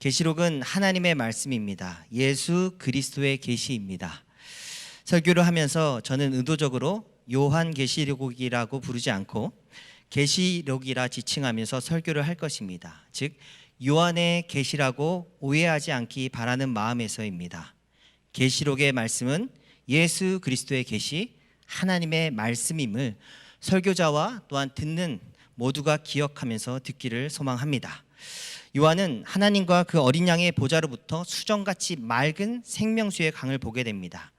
계시록은 하나님의 말씀입니다. 예수 그리스도의 계시입니다. 설교를 하면서 저는 의도적으로 요한계시록이라고 부르지 않고 계시록이라 지칭하면서 설교를 할 것입니다. 즉 요한의 계시라고 오해하지 않기 바라는 마음에서입니다. 계시록의 말씀은 예수 그리스도의 계시, 하나님의 말씀임을 설교자와 또한 듣는 모두가 기억하면서 듣기를 소망합니다. 요한은 하나님과 그 어린 양의 보좌로부터 수정같이 맑은 생명수의 강을 보게 됩니다.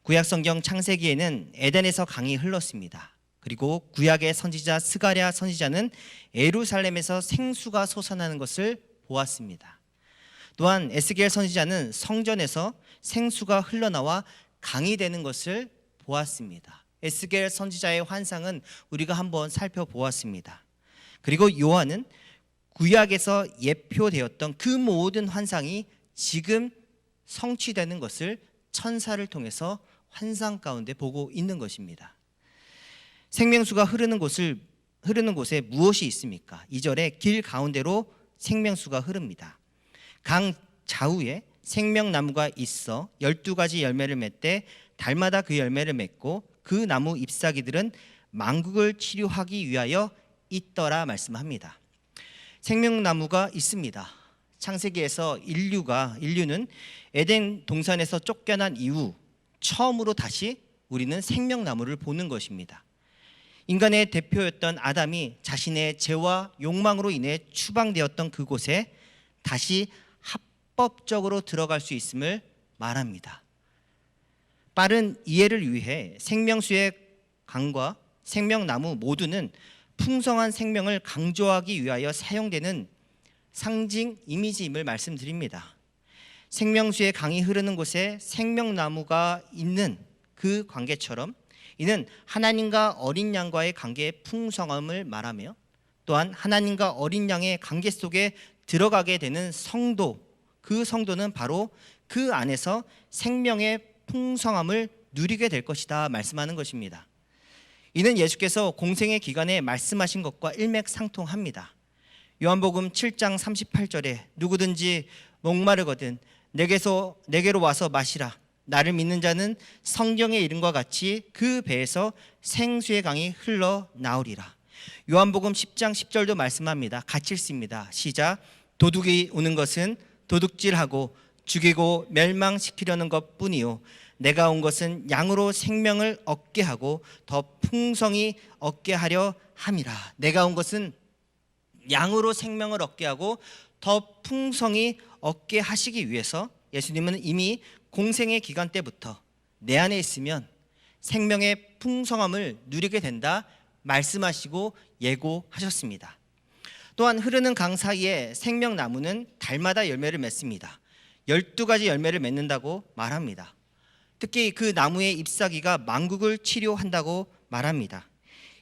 구약성경 창세기에는 에덴에서 강이 흘렀습니다. 그리고 구약의 선지자 스가랴 선지자는 예루살렘에서 생수가 솟아나는 것을 보았습니다. 또한 에스겔 선지자는 성전에서 생수가 흘러나와 강이 되는 것을 보았습니다. 에스겔 선지자의 환상은 우리가 한번 살펴보았습니다. 그리고 요한은 구약에서 예표되었던 그 모든 환상이 지금 성취되는 것을 천사를 통해서 환상 가운데 보고 있는 것입니다. 생명수가 흐르는 곳에 무엇이 있습니까? 2절에 길 가운데로 생명수가 흐릅니다. 강 좌우에 생명나무가 있어 12가지 열매를 맺되 달마다 그 열매를 맺고 그 나무 잎사귀들은 만국을 치료하기 위하여 있더라 말씀합니다. 생명나무가 있습니다. 창세기에서 인류는 에덴 동산에서 쫓겨난 이후 처음으로 다시 우리는 생명나무를 보는 것입니다. 인간의 대표였던 아담이 자신의 죄와 욕망으로 인해 추방되었던 그곳에 다시 합법적으로 들어갈 수 있음을 말합니다. 빠른 이해를 위해 생명수의 강과 생명나무 모두는 풍성한 생명을 강조하기 위하여 사용되는 상징 이미지임을 말씀드립니다. 생명수의 강이 흐르는 곳에 생명나무가 있는 그 관계처럼 이는 하나님과 어린 양과의 관계의 풍성함을 말하며 또한 하나님과 어린 양의 관계 속에 들어가게 되는 성도, 그 성도는 바로 그 안에서 생명의 풍성함을 누리게 될 것이다 말씀하는 것입니다. 이는 예수께서 공생의 기간에 말씀하신 것과 일맥상통합니다. 요한복음 7장 38절에 누구든지 목마르거든 내게로 와서 마시라. 나를 믿는 자는 성경의 이름과 같이 그 배에서 생수의 강이 흘러나오리라. 요한복음 10장 10절도 말씀합니다. 같이 읽습니다. 시작. 도둑이 오는 것은 도둑질하고 죽이고 멸망시키려는 것뿐이요 내가 온 것은 양으로 생명을 얻게 하고 더 풍성히 얻게 하려 함이라. 내가 온 것은 양으로 생명을 얻게 하고 더 풍성히 얻게 하시기 위해서 예수님은 이미 공생의 기간 때부터 내 안에 있으면 생명의 풍성함을 누리게 된다 말씀하시고 예고하셨습니다. 또한 흐르는 강 사이에 생명나무는 달마다 열매를 맺습니다. 12가지 열매를 맺는다고 말합니다. 특히 그 나무의 잎사귀가 만국을 치료한다고 말합니다.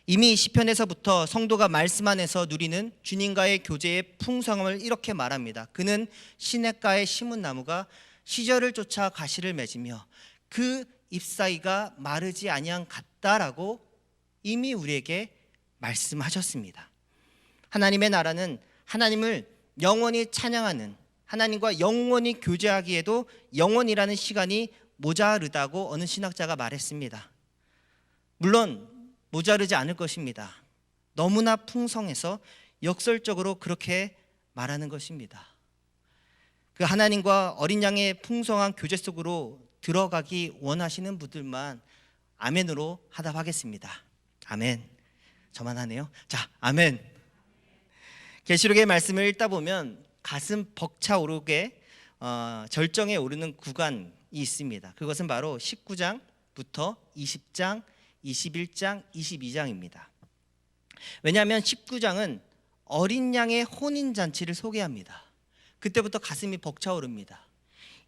이미 시편에서부터 성도가 말씀 안에서 누리는 주님과의 교제의 풍성함을 이렇게 말합니다. 그는 시냇가에 심은 나무가 시절을 쫓아 가시를 맺으며 그 잎사귀가 마르지 아니한 같다라고 이미 우리에게 말씀하셨습니다. 하나님의 나라는 하나님을 영원히 찬양하는, 하나님과 영원히 교제하기에도 영원이라는 시간이 모자르다고 어느 신학자가 말했습니다. 물론 모자르지 않을 것입니다. 너무나 풍성해서 역설적으로 그렇게 말하는 것입니다. 그 하나님과 어린 양의 풍성한 교제 속으로 들어가기 원하시는 분들만 아멘으로 하답하겠습니다. 아멘. 저만 하네요. 자, 아멘. 계시록의 말씀을 읽다 보면 가슴 벅차오르게 절정에 오르는 구간이 있습니다. 그것은 바로 19장부터 20장, 21장, 22장입니다. 왜냐하면 19장은 어린 양의 혼인잔치를 소개합니다. 그때부터 가슴이 벅차오릅니다.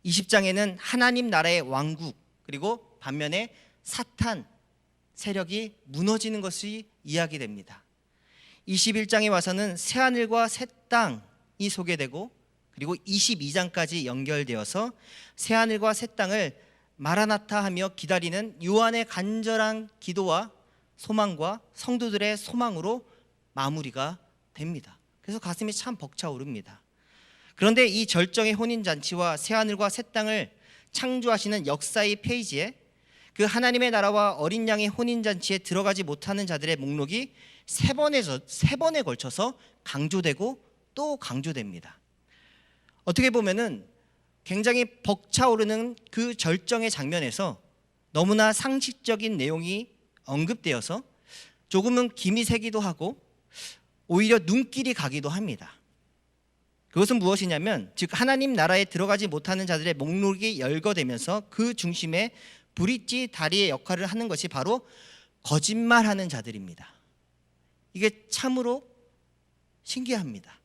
20장에는 하나님 나라의 왕국, 그리고 반면에 사탄 세력이 무너지는 것이 이야기됩니다. 21장에 와서는 새하늘과 새 땅이 소개되고 그리고 22장까지 연결되어서 새하늘과 새 땅을 마라나타 하며 기다리는 요한의 간절한 기도와 소망과 성도들의 소망으로 마무리가 됩니다. 그래서 가슴이 참 벅차오릅니다. 그런데 이 절정의 혼인잔치와 새하늘과 새 땅을 창조하시는 역사의 페이지에 그 하나님의 나라와 어린 양의 혼인잔치에 들어가지 못하는 자들의 목록이 세 번에 걸쳐서 강조되고 또 강조됩니다. 어떻게 보면은 굉장히 벅차오르는 그 절정의 장면에서 너무나 상식적인 내용이 언급되어서 조금은 김이 새기도 하고 오히려 눈길이 가기도 합니다. 그것은 무엇이냐면 즉 하나님 나라에 들어가지 못하는 자들의 목록이 열거되면서 그 중심에 브릿지 다리의 역할을 하는 것이 바로 거짓말하는 자들입니다. 이게 참으로 신기합니다.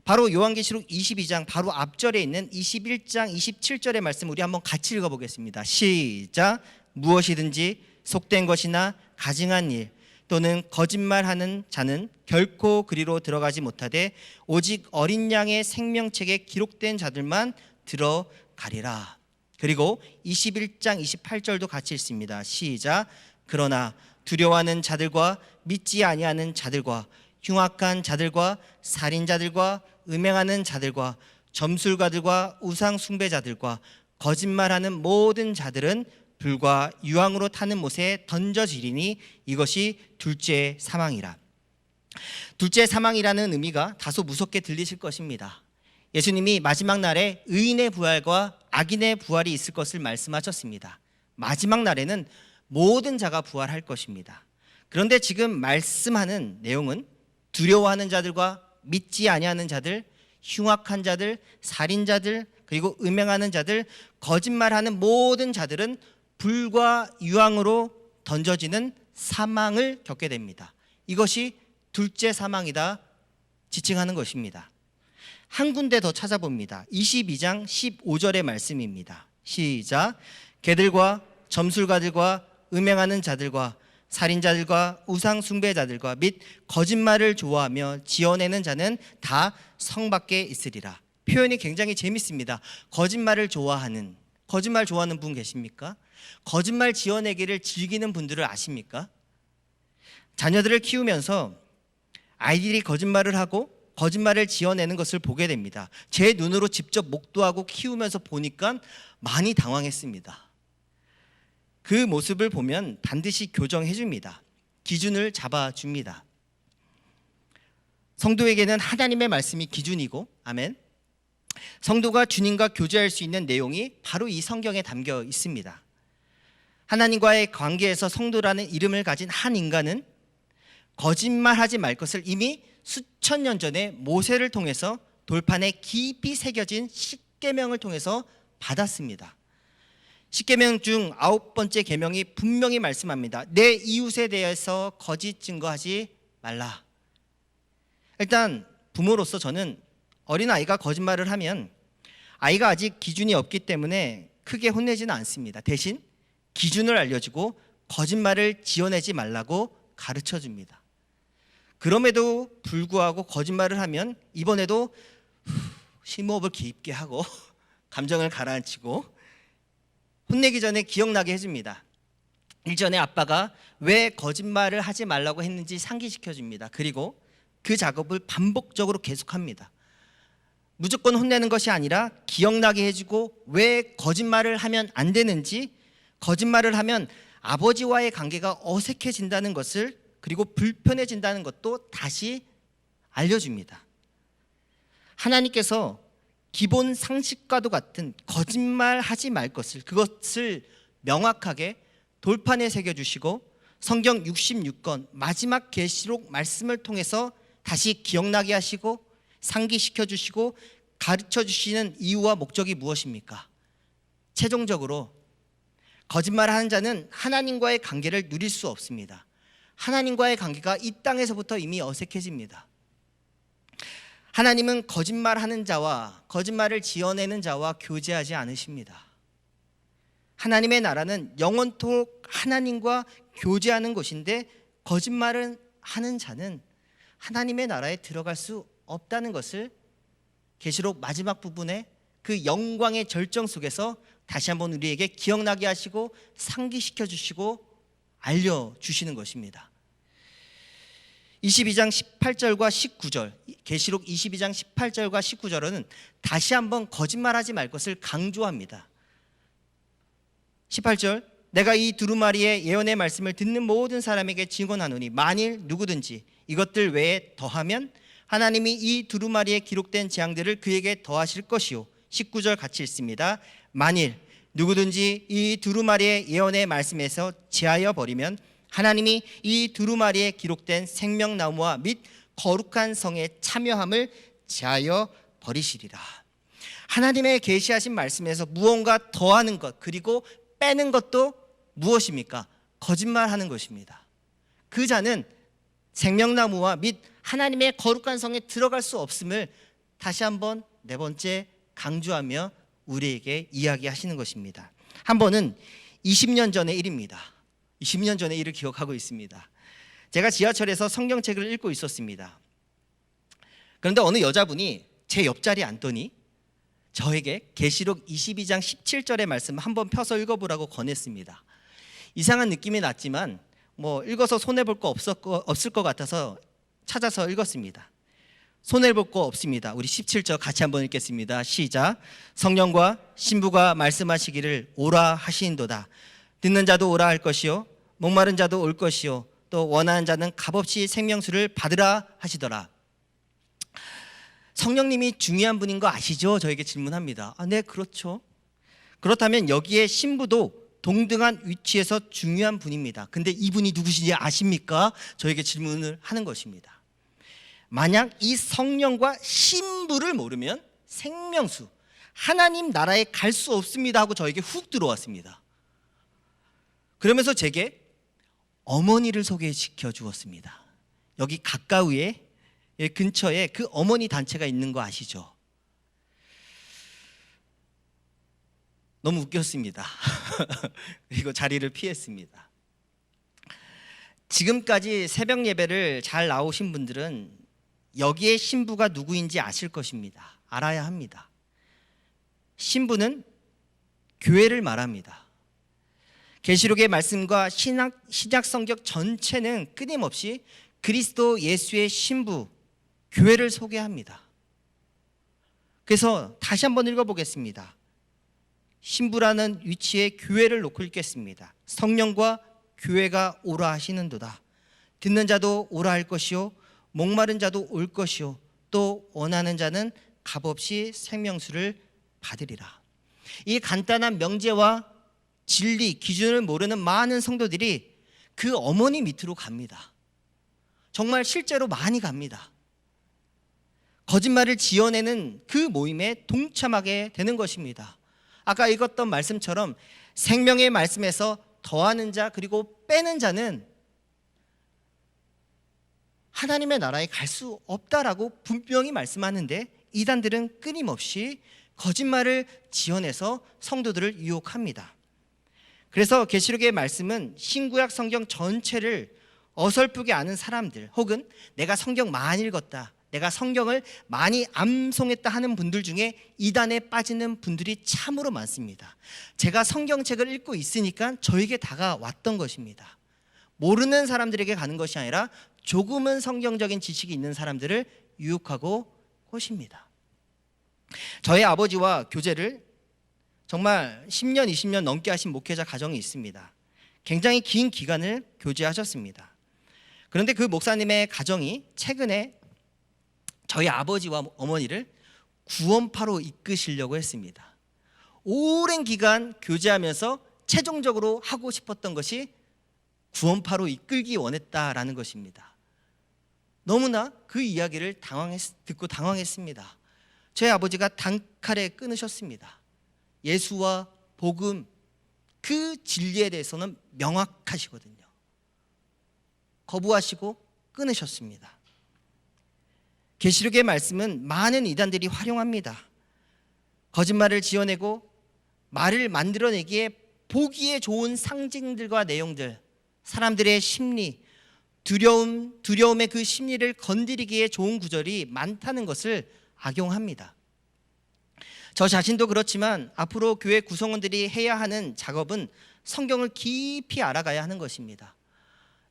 바로 요한계시록 22장 바로 앞절에 있는 21장 27절의 말씀 우리 한번 같이 읽어보겠습니다. 시작. 무엇이든지 속된 것이나 가증한 일 또는 거짓말하는 자는 결코 그리로 들어가지 못하되 오직 어린 양의 생명책에 기록된 자들만 들어가리라. 그리고 21장 28절도 같이 읽습니다. 시작. 그러나 두려워하는 자들과 믿지 아니하는 자들과 흉악한 자들과 살인자들과 음행하는 자들과 점술가들과 우상 숭배자들과 거짓말하는 모든 자들은 불과 유황으로 타는 못에 던져지리니 이것이 둘째 사망이라. 둘째 사망이라는 의미가 다소 무섭게 들리실 것입니다. 예수님이 마지막 날에 의인의 부활과 악인의 부활이 있을 것을 말씀하셨습니다. 마지막 날에는 모든 자가 부활할 것입니다. 그런데 지금 말씀하는 내용은 두려워하는 자들과 믿지 아니하는 자들, 흉악한 자들, 살인자들, 그리고 음행하는 자들, 거짓말하는 모든 자들은 불과 유황으로 던져지는 사망을 겪게 됩니다. 이것이 둘째 사망이다 지칭하는 것입니다. 한 군데 더 찾아봅니다. 22장 15절의 말씀입니다. 시작. 개들과 점술가들과 음행하는 자들과 살인자들과 우상 숭배자들과 및 거짓말을 좋아하며 지어내는 자는 다 성 밖에 있으리라. 표현이 굉장히 재밌습니다. 거짓말 좋아하는 분 계십니까? 거짓말 지어내기를 즐기는 분들을 아십니까? 자녀들을 키우면서 아이들이 거짓말을 하고 거짓말을 지어내는 것을 보게 됩니다. 제 눈으로 직접 목도하고 키우면서 보니까 많이 당황했습니다. 그 모습을 보면 반드시 교정해 줍니다. 기준을 잡아줍니다. 성도에게는 하나님의 말씀이 기준이고, 아멘. 성도가 주님과 교제할 수 있는 내용이 바로 이 성경에 담겨 있습니다. 하나님과의 관계에서 성도라는 이름을 가진 한 인간은 거짓말하지 말 것을 이미 수천 년 전에 모세를 통해서 돌판에 깊이 새겨진 십계명을 통해서 받았습니다. 십계명 중 9번째 계명이 분명히 말씀합니다. 내 이웃에 대해서 거짓 증거하지 말라. 일단 부모로서 저는 어린아이가 거짓말을 하면 아이가 아직 기준이 없기 때문에 크게 혼내지는 않습니다. 대신 기준을 알려주고 거짓말을 지어내지 말라고 가르쳐줍니다. 그럼에도 불구하고 거짓말을 하면 이번에도 심호흡을 깊게 하고 감정을 가라앉히고 혼내기 전에 기억나게 해줍니다. 일전에 아빠가 왜 거짓말을 하지 말라고 했는지 상기시켜줍니다. 그리고 그 작업을 반복적으로 계속합니다. 무조건 혼내는 것이 아니라 기억나게 해주고 왜 거짓말을 하면 안 되는지, 거짓말을 하면 아버지와의 관계가 어색해진다는 것을, 그리고 불편해진다는 것도 다시 알려줍니다. 하나님께서 기본 상식과도 같은 거짓말하지 말 것을, 그것을 명확하게 돌판에 새겨주시고 성경 66권 마지막 계시록 말씀을 통해서 다시 기억나게 하시고 상기시켜 주시고 가르쳐 주시는 이유와 목적이 무엇입니까? 최종적으로 거짓말하는 자는 하나님과의 관계를 누릴 수 없습니다. 하나님과의 관계가 이 땅에서부터 이미 어색해집니다. 하나님은 거짓말하는 자와 거짓말을 지어내는 자와 교제하지 않으십니다. 하나님의 나라는 영원토록 하나님과 교제하는 곳인데 거짓말을 하는 자는 하나님의 나라에 들어갈 수 없다는 것을 계시록 마지막 부분에 그 영광의 절정 속에서 다시 한번 우리에게 기억나게 하시고 상기시켜 주시고 알려주시는 것입니다. 22장 18절과 19절 계시록 22장 18절과 19절은 다시 한번 거짓말하지 말 것을 강조합니다. 18절, 내가 이 두루마리의 예언의 말씀을 듣는 모든 사람에게 증언하노니 만일 누구든지 이것들 외에 더하면 하나님이 이 두루마리에 기록된 재앙들을 그에게 더하실 것이요. 19절 같이 읽습니다. 만일 누구든지 이 두루마리의 예언의 말씀에서 제하여 버리면 하나님이 이 두루마리에 기록된 생명나무와 및 거룩한 성의 참여함을 제하여 버리시리라. 하나님의 계시하신 말씀에서 무언가 더하는 것 그리고 빼는 것도 무엇입니까? 거짓말하는 것입니다. 그 자는 생명나무와 및 하나님의 거룩한 성에 들어갈 수 없음을 다시 한번 네 번째 강조하며 우리에게 이야기하시는 것입니다. 한 번은 20년 전의 일입니다. 20년 전의 일을 기억하고 있습니다. 제가 지하철에서 성경책을 읽고 있었습니다. 그런데 어느 여자분이 제 옆자리에 앉더니 저에게 계시록 22장 17절의 말씀 한번 펴서 읽어보라고 권했습니다. 이상한 느낌이 났지만 읽어서 손해볼 거 없을 것 같아서 찾아서 읽었습니다. 손해볼 거 없습니다. 우리 17절 같이 한번 읽겠습니다. 시작. 성령과 신부가 말씀하시기를 오라 하시인도다. 듣는 자도 오라 할 것이요 목마른 자도 올 것이요 또 원하는 자는 값없이 생명수를 받으라 하시더라. 성령님이 중요한 분인 거 아시죠? 저에게 질문합니다. 네, 그렇죠. 그렇다면 여기에 신부도 동등한 위치에서 중요한 분입니다. 근데 이분이 누구신지 아십니까? 저에게 질문을 하는 것입니다. 만약 이 성령과 신부를 모르면 생명수, 하나님 나라에 갈 수 없습니다 하고 저에게 훅 들어왔습니다. 그러면서 제게 어머니를 소개시켜 주었습니다. 여기 가까우에 근처에 그 어머니 단체가 있는 거 아시죠? 너무 웃겼습니다. 그리고 자리를 피했습니다. 지금까지 새벽 예배를 잘 나오신 분들은 여기에 신부가 누구인지 아실 것입니다. 알아야 합니다. 신부는 교회를 말합니다. 계시록의 말씀과 신약 성경 전체는 끊임없이 그리스도 예수의 신부, 교회를 소개합니다. 그래서 다시 한번 읽어보겠습니다. 신부라는 위치에 교회를 놓고 읽겠습니다. 성령과 교회가 오라 하시는도다. 듣는 자도 오라 할 것이요 목마른 자도 올 것이요 또 원하는 자는 값없이 생명수를 받으리라. 이 간단한 명제와 진리, 기준을 모르는 많은 성도들이 그 어머니 밑으로 갑니다. 정말 실제로 많이 갑니다. 거짓말을 지어내는 그 모임에 동참하게 되는 것입니다. 아까 읽었던 말씀처럼 생명의 말씀에서 더하는 자 그리고 빼는 자는 하나님의 나라에 갈 수 없다라고 분명히 말씀하는데 이단들은 끊임없이 거짓말을 지어내서 성도들을 유혹합니다. 그래서 계시록의 말씀은 신구약 성경 전체를 어설프게 아는 사람들 혹은 내가 성경 많이 읽었다, 내가 성경을 많이 암송했다 하는 분들 중에 이단에 빠지는 분들이 참으로 많습니다. 제가 성경책을 읽고 있으니까 저에게 다가왔던 것입니다. 모르는 사람들에게 가는 것이 아니라 조금은 성경적인 지식이 있는 사람들을 유혹하고 꼬십니다. 저희 아버지와 교제를 정말 10년, 20년 넘게 하신 목회자 가정이 있습니다. 굉장히 긴 기간을 교제하셨습니다. 그런데 그 목사님의 가정이 최근에 저희 아버지와 어머니를 구원파로 이끄시려고 했습니다. 오랜 기간 교제하면서 최종적으로 하고 싶었던 것이 구원파로 이끌기 원했다라는 것입니다. 너무나 그 이야기를 듣고 당황했습니다. 저희 아버지가 단칼에 끊으셨습니다. 예수와 복음, 그 진리에 대해서는 명확하시거든요. 거부하시고 끊으셨습니다. 계시록의 말씀은 많은 이단들이 활용합니다. 거짓말을 지어내고 말을 만들어내기에 보기에 좋은 상징들과 내용들, 사람들의 심리, 두려움의 그 심리를 건드리기에 좋은 구절이 많다는 것을 악용합니다. 저 자신도 그렇지만 앞으로 교회 구성원들이 해야 하는 작업은 성경을 깊이 알아가야 하는 것입니다.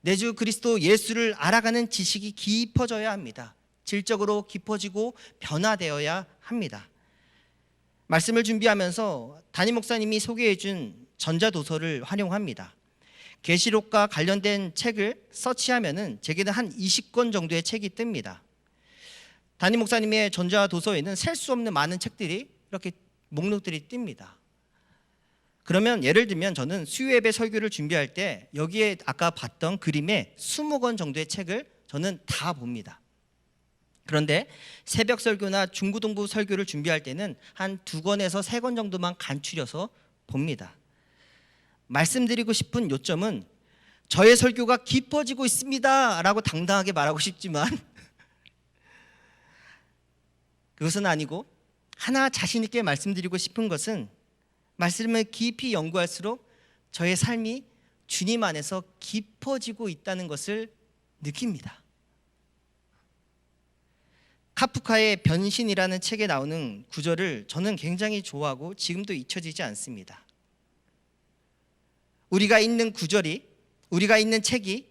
내 주 그리스도 예수를 알아가는 지식이 깊어져야 합니다. 질적으로 깊어지고 변화되어야 합니다. 말씀을 준비하면서 담임 목사님이 소개해준 전자도서를 활용합니다. 계시록과 관련된 책을 서치하면은 제게는 한 20권 정도의 책이 뜹니다. 담임 목사님의 전자도서에는 셀 수 없는 많은 책들이 이렇게 목록들이 뜹니다. 그러면 예를 들면 저는 수요예배 설교를 준비할 때 여기에 아까 봤던 그림에 20권 정도의 책을 저는 다 봅니다. 그런데 새벽 설교나 중고등부 설교를 준비할 때는 한 2권에서 3권 정도만 간추려서 봅니다. 말씀드리고 싶은 요점은 저의 설교가 깊어지고 있습니다 라고 당당하게 말하고 싶지만 그것은 아니고 하나 자신 있게 말씀드리고 싶은 것은 말씀을 깊이 연구할수록 저의 삶이 주님 안에서 깊어지고 있다는 것을 느낍니다. 카프카의 변신이라는 책에 나오는 구절을 저는 굉장히 좋아하고 지금도 잊혀지지 않습니다. 우리가 읽는 구절이, 우리가 읽는 책이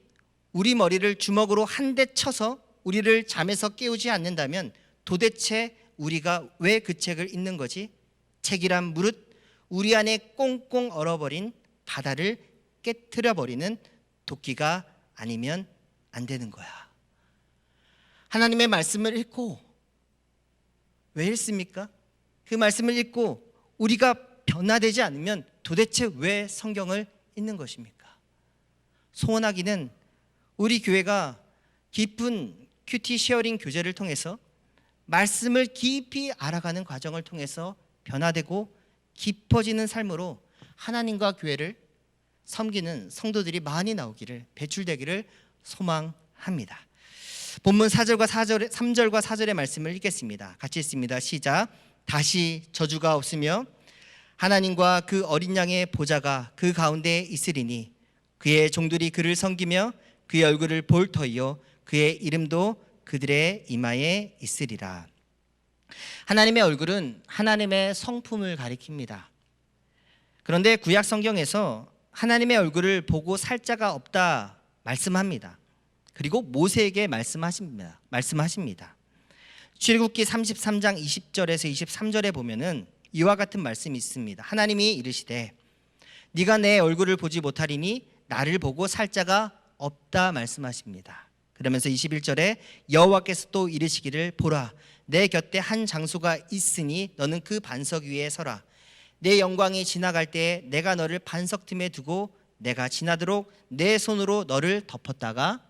우리 머리를 주먹으로 한 대 쳐서 우리를 잠에서 깨우지 않는다면 도대체 우리가 왜 그 책을 읽는 거지? 책이란 무릇 우리 안에 꽁꽁 얼어버린 바다를 깨트려버리는 도끼가 아니면 안 되는 거야. 하나님의 말씀을 읽고 왜 읽습니까? 그 말씀을 읽고 우리가 변화되지 않으면 도대체 왜 성경을 읽는 것입니까? 소원하기는 우리 교회가 깊은 큐티 쉐어링 교제를 통해서 말씀을 깊이 알아가는 과정을 통해서 변화되고 깊어지는 삶으로 하나님과 교회를 섬기는 성도들이 많이 나오기를, 배출되기를 소망합니다. 본문 3절과 4절의 말씀을 읽겠습니다. 같이 읽습니다. 시작. 다시 저주가 없으며 하나님과 그 어린 양의 보좌가 그 가운데 있으리니 그의 종들이 그를 섬기며 그의 얼굴을 볼 터이요 그의 이름도 그들의 이마에 있으리라. 하나님의 얼굴은 하나님의 성품을 가리킵니다. 그런데 구약 성경에서 하나님의 얼굴을 보고 살 자가 없다 말씀합니다. 그리고 모세에게 말씀하십니다. 출애굽기 33장 20절에서 23절에 보면은 이와 같은 말씀이 있습니다. 하나님이 이르시되 네가 내 얼굴을 보지 못하리니 나를 보고 살 자가 없다 말씀하십니다. 그러면서 21절에 여호와께서 또 이르시기를 보라 내 곁에 한 장소가 있으니 너는 그 반석 위에 서라. 내 영광이 지나갈 때에 내가 너를 반석 틈에 두고 내가 지나도록 내 손으로 너를 덮었다가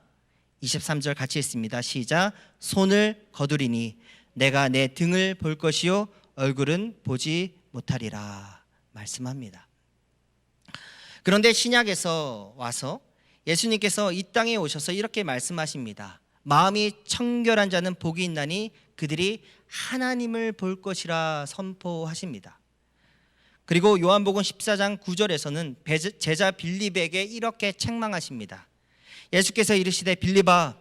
23절 같이 읽습니다. 시작. 손을 거두리니 내가 내 등을 볼 것이요 얼굴은 보지 못하리라 말씀합니다. 그런데 신약에서 와서 예수님께서 이 땅에 오셔서 이렇게 말씀하십니다. 마음이 청결한 자는 복이 있나니 그들이 하나님을 볼 것이라 선포하십니다. 그리고 요한복음 14장 9절에서는 제자 빌립에게 이렇게 책망하십니다. 예수께서 이르시되 빌립아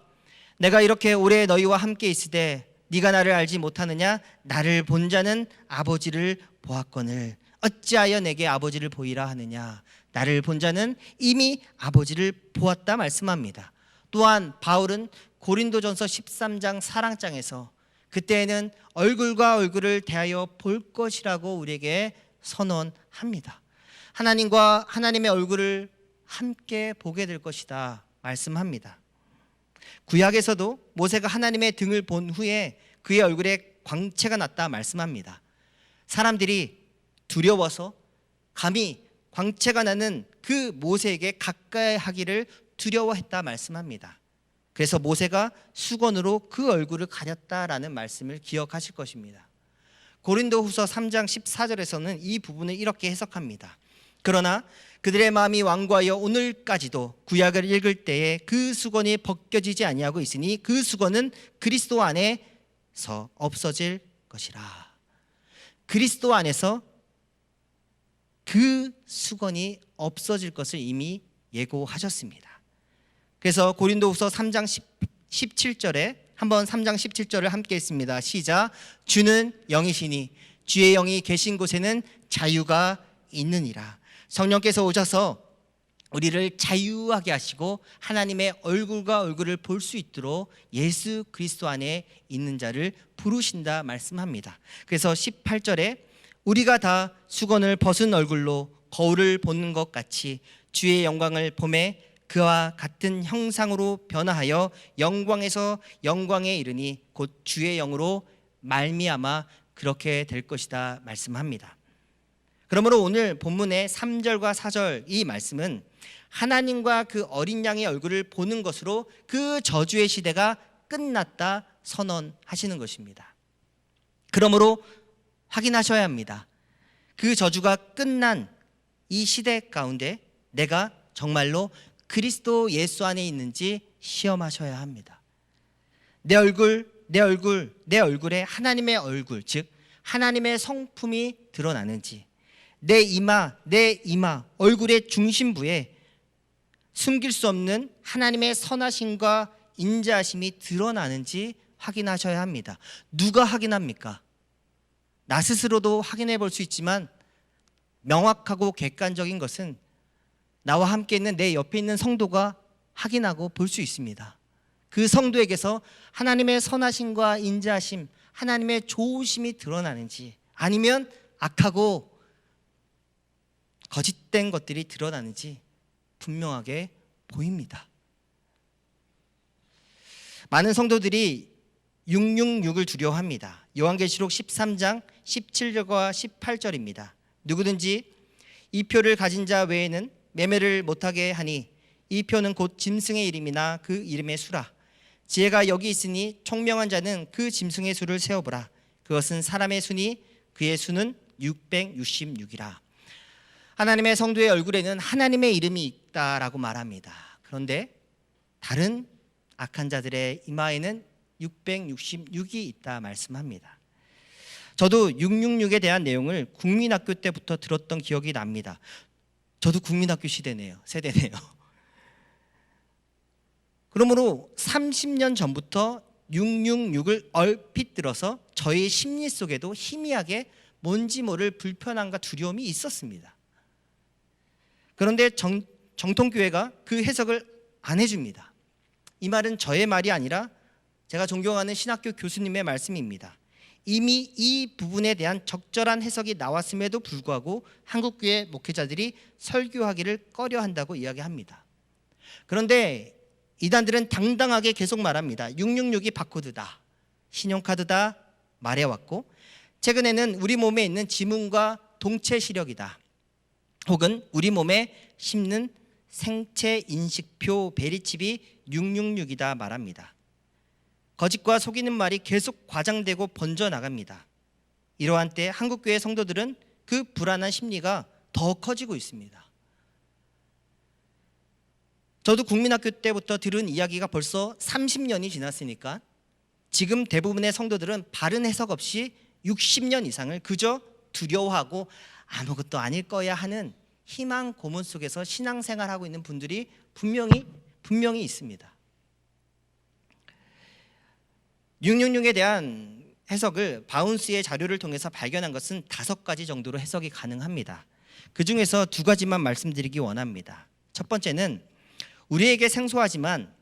내가 이렇게 오래 너희와 함께 있으되 네가 나를 알지 못하느냐? 나를 본 자는 아버지를 보았거늘 어찌하여 내게 아버지를 보이라 하느냐? 나를 본 자는 이미 아버지를 보았다 말씀합니다. 또한 바울은 고린도전서 13장 사랑장에서 그때에는 얼굴과 얼굴을 대하여 볼 것이라고 우리에게 선언합니다. 하나님과 하나님의 얼굴을 함께 보게 될 것이다 말씀합니다. 구약에서도 모세가 하나님의 등을 본 후에 그의 얼굴에 광채가 났다 말씀합니다. 사람들이 두려워서 감히 광채가 나는 그 모세에게 가까이 하기를 두려워했다 말씀합니다. 그래서 모세가 수건으로 그 얼굴을 가렸다라는 말씀을 기억하실 것입니다. 고린도후서 3장 14절에서는 이 부분을 이렇게 해석합니다. 그러나 그들의 마음이 완고하여 오늘까지도 구약을 읽을 때에 그 수건이 벗겨지지 아니하고 있으니 그 수건은 그리스도 안에서 없어질 것이라. 그리스도 안에서 그 수건이 없어질 것을 이미 예고하셨습니다. 그래서 고린도후서 3장 17절에 한번 3장 17절을 함께 읽습니다. 시작. 주는 영이시니 주의 영이 계신 곳에는 자유가 있느니라. 성령께서 오셔서 우리를 자유하게 하시고 하나님의 얼굴과 얼굴을 볼 수 있도록 예수 그리스도 안에 있는 자를 부르신다 말씀합니다. 그래서 18절에 우리가 다 수건을 벗은 얼굴로 거울을 보는 것 같이 주의 영광을 보매 그와 같은 형상으로 변화하여 영광에서 영광에 이르니 곧 주의 영으로 말미암아 그렇게 될 것이다 말씀합니다. 그러므로 오늘 본문의 3절과 4절 이 말씀은 하나님과 그 어린 양의 얼굴을 보는 것으로 그 저주의 시대가 끝났다 선언하시는 것입니다. 그러므로 확인하셔야 합니다. 그 저주가 끝난 이 시대 가운데 내가 정말로 그리스도 예수 안에 있는지 시험하셔야 합니다. 내 얼굴에 하나님의 얼굴, 즉 하나님의 성품이 드러나는지, 내 이마, 얼굴의 중심부에 숨길 수 없는 하나님의 선하심과 인자하심이 드러나는지 확인하셔야 합니다. 누가 확인합니까? 나 스스로도 확인해 볼 수 있지만 명확하고 객관적인 것은 나와 함께 있는 내 옆에 있는 성도가 확인하고 볼 수 있습니다. 그 성도에게서 하나님의 선하심과 인자하심, 하나님의 좋으심이 드러나는지 아니면 악하고 거짓된 것들이 드러나는지 분명하게 보입니다. 많은 성도들이 666을 두려워합니다. 요한계시록 13장 17절과 18절입니다. 누구든지 이 표를 가진 자 외에는 매매를 못하게 하니 이 표는 곧 짐승의 이름이나 그 이름의 수라. 지혜가 여기 있으니 총명한 자는 그 짐승의 수를 세어보라. 그것은 사람의 수니 그의 수는 666이라. 하나님의 성도의 얼굴에는 하나님의 이름이 있다라고 말합니다. 그런데 다른 악한 자들의 이마에는 666이 있다 말씀합니다. 저도 666에 대한 내용을 국민학교 때부터 들었던 기억이 납니다. 저도 국민학교 세대네요. 그러므로 30년 전부터 666을 얼핏 들어서 저의 심리 속에도 희미하게 뭔지 모를 불편함과 두려움이 있었습니다. 그런데 정통교회가 그 해석을 안 해줍니다. 이 말은 저의 말이 아니라 제가 존경하는 신학교 교수님의 말씀입니다. 이미 이 부분에 대한 적절한 해석이 나왔음에도 불구하고 한국교회 목회자들이 설교하기를 꺼려한다고 이야기합니다. 그런데 이단들은 당당하게 계속 말합니다. 666이 바코드다, 신용카드다 말해왔고, 최근에는 우리 몸에 있는 지문과 동체 시력이다, 혹은 우리 몸에 심는 생체 인식표 베리칩이 666이다 말합니다. 거짓과 속이는 말이 계속 과장되고 번져나갑니다. 이러한 때 한국교회 성도들은 그 불안한 심리가 더 커지고 있습니다. 저도 국민학교 때부터 들은 이야기가 벌써 30년이 지났으니까 지금 대부분의 성도들은 바른 해석 없이 60년 이상을 그저 두려워하고 아무것도 아닐 거야 하는 희망 고문 속에서 신앙생활하고 있는 분들이 분명히 있습니다. 666에 대한 해석을 바운스의 자료를 통해서 발견한 것은 5가지 정도로 해석이 가능합니다. 그 중에서 2가지만 말씀드리기 원합니다. 첫 번째는 우리에게 생소하지만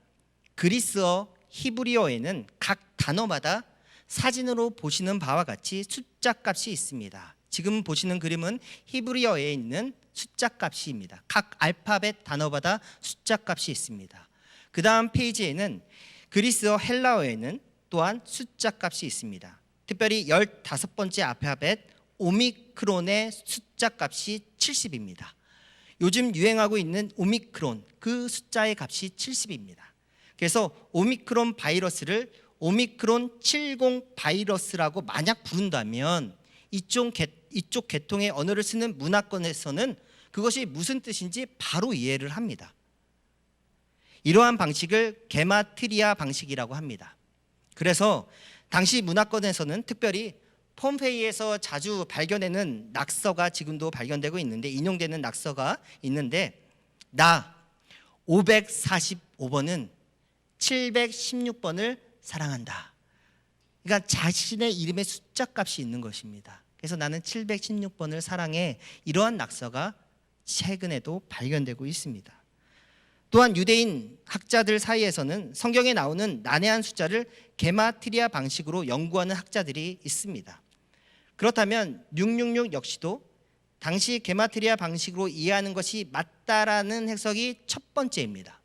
그리스어, 히브리어에는 각 단어마다 사진으로 보시는 바와 같이 숫자 값이 있습니다. 지금 보시는 그림은 히브리어에 있는 숫자 값입니다. 각 알파벳 단어마다 숫자 값이 있습니다. 그 다음 페이지에는 그리스어, 헬라어에는 또한 숫자 값이 있습니다. 특별히 15번째 알파벳 오미크론의 숫자 값이 70입니다. 요즘 유행하고 있는 오미크론, 그 숫자의 값이 70입니다. 그래서 오미크론 바이러스를 오미크론 70 바이러스라고 만약 부른다면 이쪽 계통의 언어를 쓰는 문화권에서는 그것이 무슨 뜻인지 바로 이해를 합니다. 이러한 방식을 게마트리아 방식이라고 합니다. 그래서 당시 문화권에서는 특별히 폼페이에서 자주 발견되는 낙서가 지금도 발견되고 있는데, 인용되는 낙서가 있는데, 나 545번은 716번을 사랑한다. 그러니까 자신의 이름에 숫자 값이 있는 것입니다. 그래서 나는 716번을 사랑해, 이러한 낙서가 최근에도 발견되고 있습니다. 또한 유대인 학자들 사이에서는 성경에 나오는 난해한 숫자를 게마트리아 방식으로 연구하는 학자들이 있습니다. 그렇다면 666 역시도 당시 게마트리아 방식으로 이해하는 것이 맞다라는 해석이 첫 번째입니다.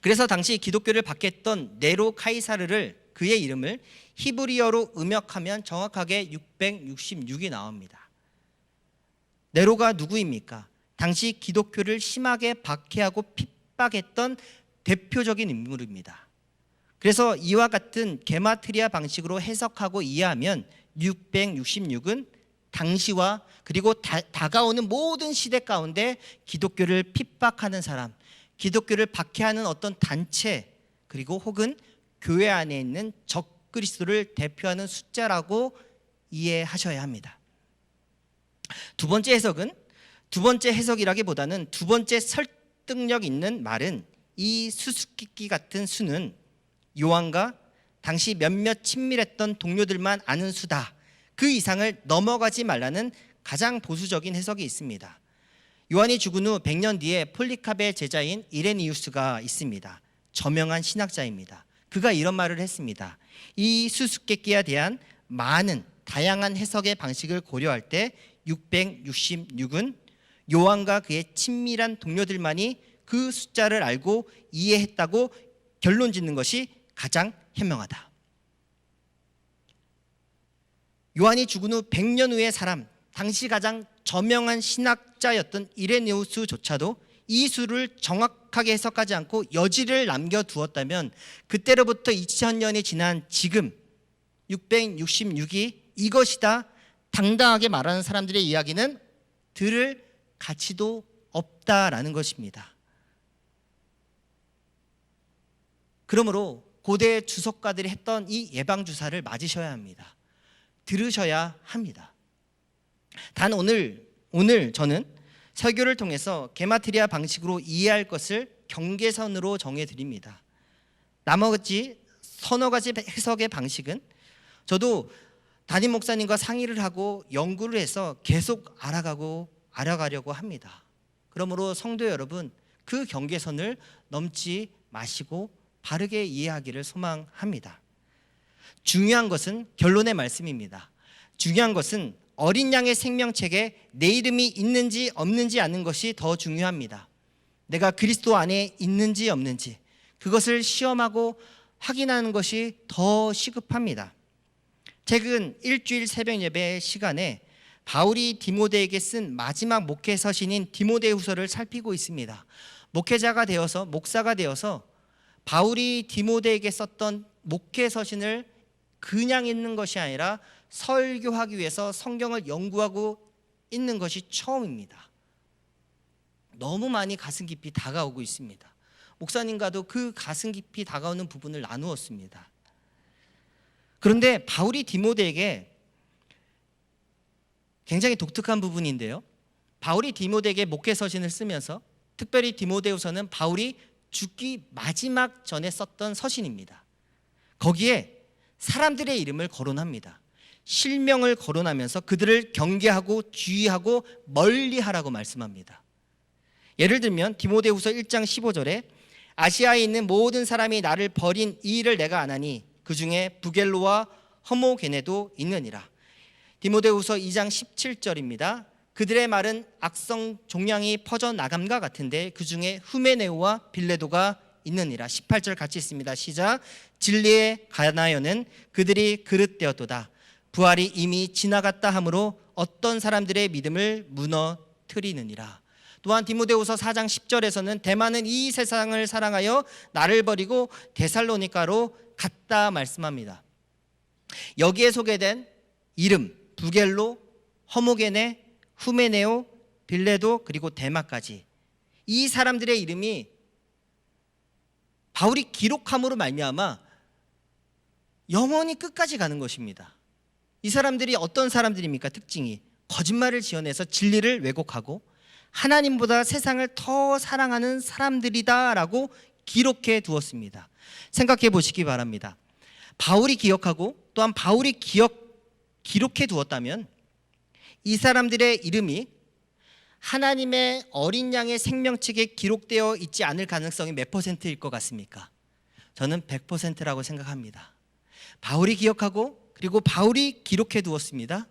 그래서 당시 기독교를 박해했던 네로 카이사르를 그의 이름을 히브리어로 음역하면 정확하게 666이 나옵니다. 네로가 누구입니까? 당시 기독교를 심하게 박해하고 핍박했던 대표적인 인물입니다. 그래서 이와 같은 게마트리아 방식으로 해석하고 이해하면 666은 당시와 그리고 다가오는 모든 시대 가운데 기독교를 핍박하는 사람, 기독교를 박해하는 어떤 단체, 그리고 혹은 교회 안에 있는 적그리스도를 대표하는 숫자라고 이해하셔야 합니다. 두 번째 해석이라기보다는 두 번째 설득력 있는 말은 이 수수께끼 같은 수는 요한과 당시 몇몇 친밀했던 동료들만 아는 수다, 그 이상을 넘어가지 말라는 가장 보수적인 해석이 있습니다. 요한이 죽은 후 100년 뒤에 폴리캅의 제자인 이레니우스가 있습니다. 저명한 신학자입니다. 그가 이런 말을 했습니다. 이 수수께끼에 대한 많은 다양한 해석의 방식을 고려할 때 666은 요한과 그의 친밀한 동료들만이 그 숫자를 알고 이해했다고 결론 짓는 것이 가장 현명하다. 요한이 죽은 후 100년 후의 사람, 당시 가장 저명한 신학자였던 이레네우스조차도 이 수를 정확하게 해석하지 않고 여지를 남겨두었다면 그때로부터 2000년이 지난 지금 666이 이것이다 당당하게 말하는 사람들의 이야기는 들을 가치도 없다라는 것입니다. 그러므로 고대 주석가들이 했던 이 예방주사를 맞으셔야 합니다. 들으셔야 합니다. 단 오늘 저는 설교를 통해서 게마트리아 방식으로 이해할 것을 경계선으로 정해드립니다. 나머지 서너 가지 해석의 방식은 저도 담임 목사님과 상의를 하고 연구를 해서 계속 알아가려고 합니다. 그러므로 성도 여러분, 그 경계선을 넘지 마시고 바르게 이해하기를 소망합니다. 중요한 것은 결론의 말씀입니다. 중요한 것은 어린 양의 생명책에 내 이름이 있는지 없는지 아는 것이 더 중요합니다. 내가 그리스도 안에 있는지 없는지 그것을 시험하고 확인하는 것이 더 시급합니다. 최근 일주일 새벽 예배 시간에 바울이 디모데에게 쓴 마지막 목회 서신인 디모데후서를 살피고 있습니다. 목사가 되어서 바울이 디모데에게 썼던 목회 서신을 그냥 읽는 것이 아니라 설교하기 위해서 성경을 연구하고 있는 것이 처음입니다. 너무 많이 가슴 깊이 다가오고 있습니다. 목사님과도 그 가슴 깊이 다가오는 부분을 나누었습니다. 그런데 바울이 디모데에게 굉장히 독특한 부분인데요. 바울이 디모데에게 목회 서신을 쓰면서 특별히 디모데후서는 바울이 죽기 마지막 전에 썼던 서신입니다. 거기에 사람들의 이름을 거론합니다. 실명을 거론하면서 그들을 경계하고 주의하고 멀리하라고 말씀합니다. 예를 들면 디모데후서 1장 15절에 아시아에 있는 모든 사람이 나를 버린 이 일을 내가 아나니 그 중에 부겔로와 허모게네도 있느니라. 디모데후서 2장 17절입니다. 그들의 말은 악성 종양이 퍼져나감과 같은데 그 중에 후메네오와 빌레도가 있느니라. 18절 같이 있습니다. 시작. 진리의 가나여는 그들이 그릇되었도다. 부활이 이미 지나갔다 하므로 어떤 사람들의 믿음을 무너뜨리느니라. 또한 디모데후서 4장 10절에서는 대만은 이 세상을 사랑하여 나를 버리고 데살로니가로 갔다 말씀합니다. 여기에 소개된 이름 부겔로, 허모게네, 후메네오, 빌레도 그리고 데마까지 이 사람들의 이름이 바울이 기록함으로 말미암아 영원히 끝까지 가는 것입니다. 이 사람들이 어떤 사람들입니까? 특징이 거짓말을 지어내서 진리를 왜곡하고 하나님보다 세상을 더 사랑하는 사람들이다라고 기록해 두었습니다. 생각해 보시기 바랍니다. 바울이 기억하고 또한 바울이 기록해 두었다면 이 사람들의 이름이 하나님의 어린 양의 생명책에 기록되어 있지 않을 가능성이 몇 %일 것 같습니까? 저는 100%라고 생각합니다. 바울이 기억하고 그리고 바울이 기록해 두었습니다.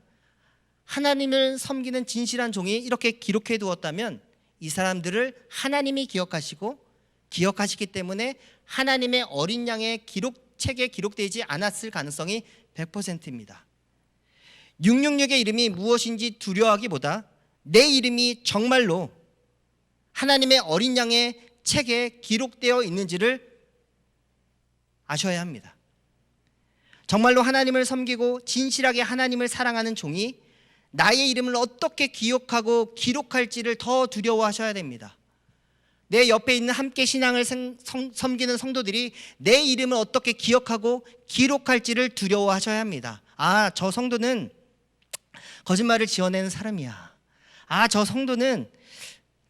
하나님을 섬기는 진실한 종이 이렇게 기록해 두었다면 이 사람들을 하나님이 기억하시기 때문에 하나님의 어린 양의 책에 기록되지 않았을 가능성이 100%입니다. 666의 이름이 무엇인지 두려워하기보다 내 이름이 정말로 하나님의 어린 양의 책에 기록되어 있는지를 아셔야 합니다. 정말로 하나님을 섬기고 진실하게 하나님을 사랑하는 종이 나의 이름을 어떻게 기억하고 기록할지를 더 두려워하셔야 됩니다. 내 옆에 있는 함께 신앙을 섬기는 성도들이 내 이름을 어떻게 기억하고 기록할지를 두려워하셔야 합니다. 아, 저 성도는 거짓말을 지어내는 사람이야. 아, 저 성도는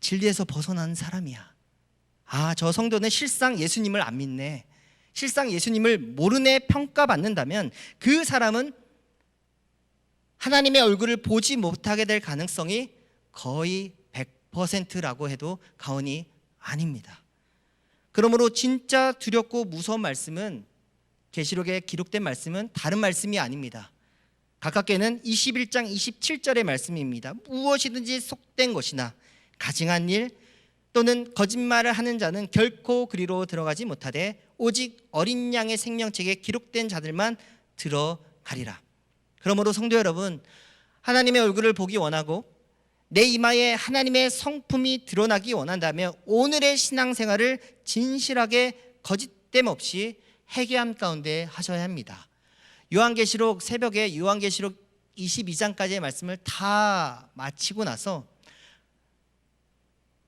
진리에서 벗어나는 사람이야. 아, 저 성도는 실상 예수님을 안 믿네. 실상 예수님을 모르네 평가받는다면 그 사람은 하나님의 얼굴을 보지 못하게 될 가능성이 거의 100%라고 해도 과언이 아닙니다. 그러므로 진짜 두렵고 무서운 말씀은, 계시록에 기록된 말씀은 다른 말씀이 아닙니다. 가깝게는 21장 27절의 말씀입니다. 무엇이든지 속된 것이나 가증한 일 또는 거짓말을 하는 자는 결코 그리로 들어가지 못하되 오직 어린 양의 생명책에 기록된 자들만 들어가리라. 그러므로 성도 여러분, 하나님의 얼굴을 보기 원하고 내 이마에 하나님의 성품이 드러나기 원한다면 오늘의 신앙생활을 진실하게 거짓됨 없이 회개함 가운데 하셔야 합니다. 요한계시록 새벽에 요한계시록 22장까지의 말씀을 다 마치고 나서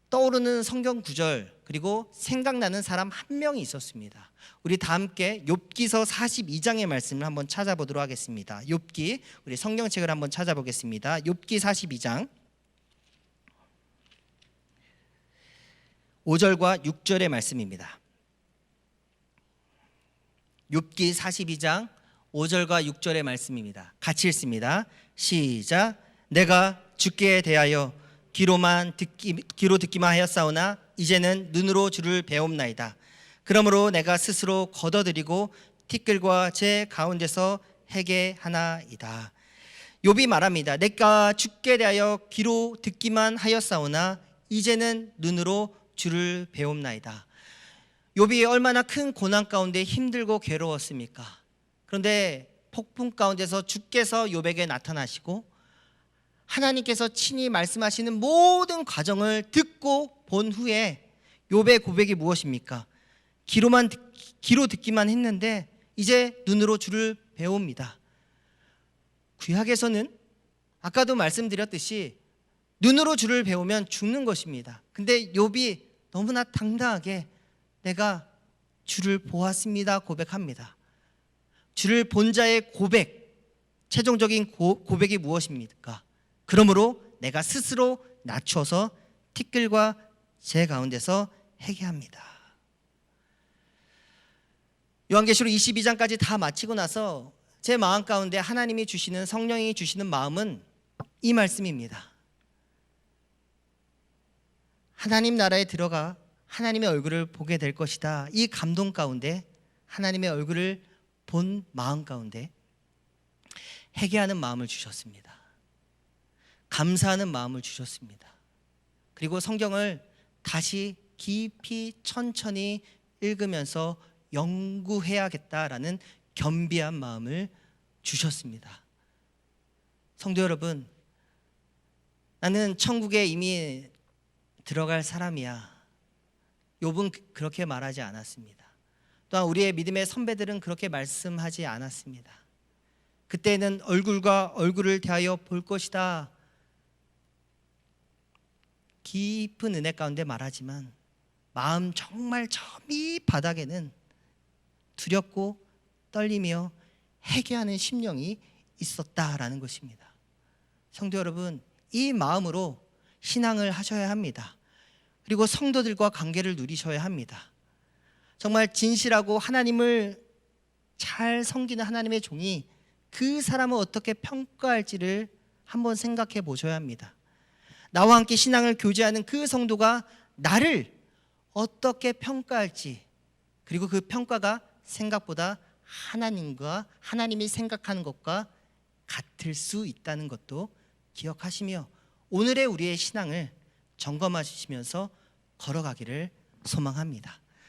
떠오르는 성경 구절 그리고 생각나는 사람 한 명이 있었습니다. 우리 다 함께 욥기서 42장의 말씀을 한번 찾아보도록 하겠습니다. 욥기, 우리 성경책을 한번 찾아보겠습니다. 욥기 42장 5절과 6절의 말씀입니다. 욥기 42장 5절과 6절의 말씀입니다. 같이 읽습니다. 시작. 내가 주께 대하여 귀로 듣기만 하였사오나 이제는 눈으로 주를 배움나이다. 그러므로 내가 스스로 걷어들이고 티끌과 제 가운데서 회개하나이다. 욥이 말합니다. 내가 주께 대하여 귀로 듣기만 하였사오나 이제는 눈으로 주를 배움나이다. 욥이 얼마나 큰 고난 가운데 힘들고 괴로웠습니까? 그런데 폭풍 가운데서 주께서 욥에게 나타나시고 하나님께서 친히 말씀하시는 모든 과정을 듣고 본 후에 욥의 고백이 무엇입니까? 귀로 듣기만 했는데 이제 눈으로 주를 배웁니다. 구약에서는 아까도 말씀드렸듯이 눈으로 주를 배우면 죽는 것입니다. 근데 욥이 너무나 당당하게 내가 주를 보았습니다 고백합니다. 주를 본 자의 고백, 최종적인 고백이 무엇입니까? 그러므로 내가 스스로 낮춰서 티끌과 제 가운데서 회개합니다. 요한계시록 22장까지 다 마치고 나서 제 마음 가운데 하나님이 주시는, 성령이 주시는 마음은 이 말씀입니다. 하나님 나라에 들어가 하나님의 얼굴을 보게 될 것이다. 이 감동 가운데, 하나님의 얼굴을 본 마음 가운데 회개하는 마음을 주셨습니다. 감사하는 마음을 주셨습니다. 그리고 성경을 다시 깊이 천천히 읽으면서 연구해야겠다라는 겸비한 마음을 주셨습니다. 성도 여러분, 나는 천국에 이미 들어갈 사람이야. 욥은 그렇게 말하지 않았습니다. 또한 우리의 믿음의 선배들은 그렇게 말씀하지 않았습니다. 그때는 얼굴과 얼굴을 대하여 볼 것이다. 깊은 은혜 가운데 말하지만 마음 정말 저 밑바닥에는 두렵고 떨리며 회개하는 심령이 있었다라는 것입니다. 성도 여러분, 이 마음으로 신앙을 하셔야 합니다. 그리고 성도들과 관계를 누리셔야 합니다. 정말 진실하고 하나님을 잘 섬기는 하나님의 종이 그 사람을 어떻게 평가할지를 한번 생각해 보셔야 합니다. 나와 함께 신앙을 교제하는 그 성도가 나를 어떻게 평가할지, 그리고 그 평가가 생각보다 하나님이 생각하는 것과 같을 수 있다는 것도 기억하시며 오늘의 우리의 신앙을 점검하시면서 걸어가기를 소망합니다.